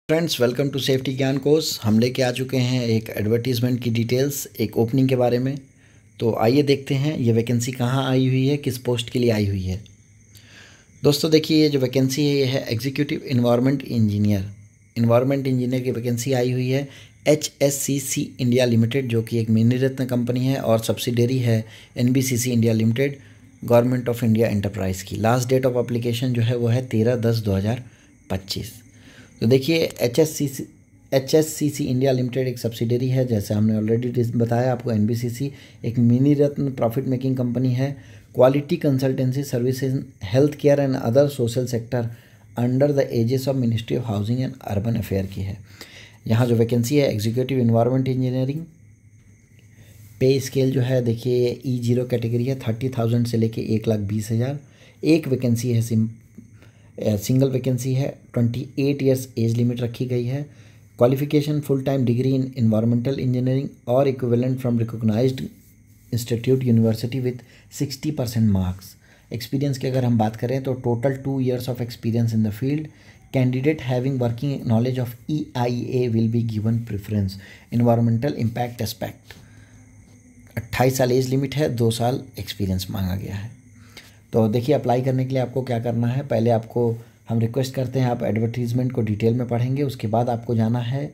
Friends, welcome to safety ज्ञान course. हम लेके आ चुके हैं एक एडवर्टीज़मेंट की डिटेल्स, एक ओपनिंग के बारे में। तो आइए देखते हैं ये वैकेंसी कहाँ आई हुई है, किस पोस्ट के लिए आई हुई है। दोस्तों देखिए, ये जो वैकेंसी है ये है executive environment engineer. Environment engineer की वैकेंसी आई हुई है HSCC इंडिया लिमिटेड, जो कि एक मिनी रत्न कंपनी है और सब्सिडरी है NBCC India limited, government of India enterprise की। लास्ट डेट ऑफ अप्लीकेशन जो है वो है 13/10/2025। तो देखिए HSCC इंडिया लिमिटेड एक सब्सिडरी है, जैसे हमने ऑलरेडी बताया आपको। NBCC एक mini Ratna profit making company है। Quality consultancy services health care and other social sector under the aegis of ministry of housing and urban affair की है। यहाँ जो वैकेंसी है एग्जीक्यूटिव इन्वायरमेंट इंजीनियरिंग। पे स्केल जो है देखिए E0 कैटेगरी है, 30,000 से लेके 1,20,000। एक वैकेंसी है, सिंगल वैकेंसी है। 28 ईयर्स एज लिमिट रखी गई है। Qualification full time degree in environmental engineering और equivalent from recognised institute university with 60% marks. Experience की अगर हम बात करें तो total 2 years of experience in the field. Candidate having working knowledge of EIA will be given preference. Environmental impact aspect. 28 साल age limit है, 2 साल एक्सपीरियंस मांगा गया है। तो देखिए, अप्लाई करने के लिए आपको क्या करना है। पहले आपको हम रिक्वेस्ट करते हैं आप एडवर्टीज़मेंट को डिटेल में पढ़ेंगे। उसके बाद आपको जाना है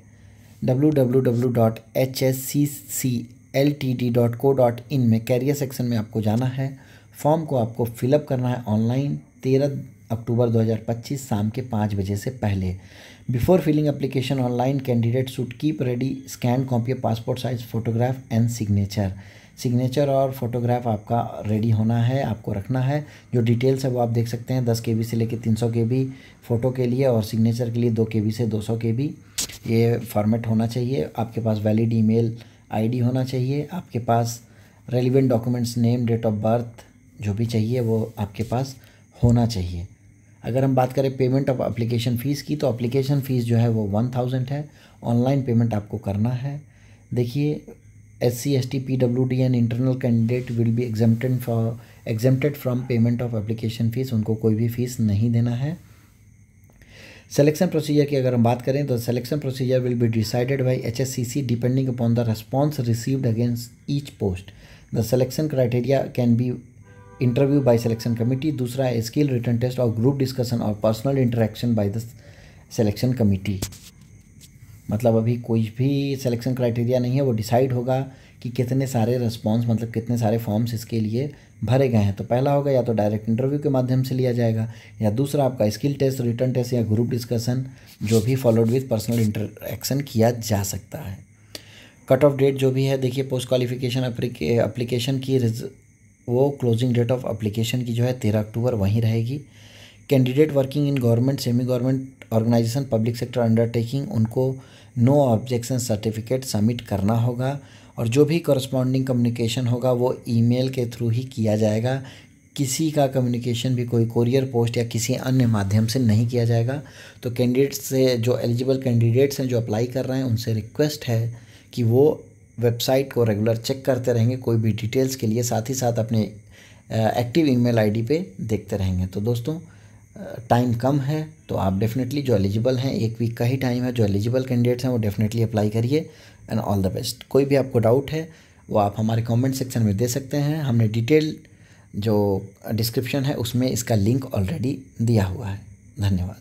www.hsccltd.co.in में कैरियर सेक्शन में आपको जाना है। फॉर्म को आपको फिलअप करना है ऑनलाइन 13 अक्टूबर 2025 शाम के 5 बजे से पहले। Before filling application online, candidate should keep ready scan copy of passport size photograph and signature और फोटोग्राफ आपका रेडी होना है, आपको रखना है। जो डिटेल्स है वो आप देख सकते हैं, 10 KB से लेकर 300 KB फ़ोटो के लिए, और सिग्नेचर के लिए 2 KB से 200 KB ये फॉर्मेट होना चाहिए। आपके पास वैलिड ईमेल ID होना चाहिए। आपके पास relevant documents, name, date of birth जो भी चाहिए वो आपके पास होना चाहिए। अगर हम बात करें पेमेंट ऑफ एप्लीकेशन फ़ीस की, तो एप्लीकेशन फ़ीस जो है वो 1000 है। ऑनलाइन पेमेंट आपको करना है। देखिए, SC, ST, PWD and internal candidate will be exempted from payment of application fees. उनको कोई भी फ़ीस नहीं देना है। सिलेक्शन प्रोसीजर की अगर हम बात करें तो selection procedure will be decided by HSCC depending upon the response received against each post. The selection criteria can be interview by selection committee. दूसरा है स्किल रिटन टेस्ट और ग्रुप डिस्कशन और personal interaction by the selection committee. मतलब अभी कोई भी selection criteria नहीं है, वो डिसाइड होगा कि कितने सारे रिस्पॉन्स, मतलब कितने सारे फॉर्म्स इसके लिए भरे गए हैं। तो पहला होगा या तो डायरेक्ट इंटरव्यू के माध्यम से लिया जाएगा, या दूसरा आपका स्किल टेस्ट, रिटन टेस्ट या ग्रुप डिस्कशन जो भी फॉलोड विथ पर्सनल इंटरेक्शन किया जा सकता है। कट ऑफ डेट जो भी है देखिए, पोस्ट क्वालिफिकेशन एप्लीकेशन की वो क्लोजिंग डेट ऑफ एप्लीकेशन की जो है 13 अक्टूबर वहीं रहेगी। Candidate working in government, semi government organization, public sector undertaking, उनको नो ऑब्जेक्शन सर्टिफिकेट सबमिट करना होगा। और जो भी कॉरस्पॉन्डिंग कम्युनिकेशन होगा वो ईमेल के थ्रू ही किया जाएगा। किसी का कम्युनिकेशन भी कोई कोरियर पोस्ट या किसी अन्य माध्यम से नहीं किया जाएगा। तो कैंडिडेट्स से, जो एलिजिबल कैंडिडेट्स हैं जो अप्लाई कर रहे हैं, उनसे रिक्वेस्ट है कि वो वेबसाइट को रेगुलर चेक करते रहेंगे कोई भी डिटेल्स के लिए, साथ ही साथ अपने एक्टिव ईमेल ID पे देखते रहेंगे। तो दोस्तों, टाइम कम है तो आप डेफिनेटली जो एलिजिबल हैं, 1 वीक का ही टाइम है, जो एलिजिबल कैंडिडेट्स हैं वो डेफिनेटली अप्लाई करिए। And all the best. कोई भी आपको डाउट है वो आप हमारे कमेंट सेक्शन में दे सकते हैं। हमने डिटेल जो डिस्क्रिप्शन है उसमें इसका लिंक ऑलरेडी दिया हुआ है। धन्यवाद।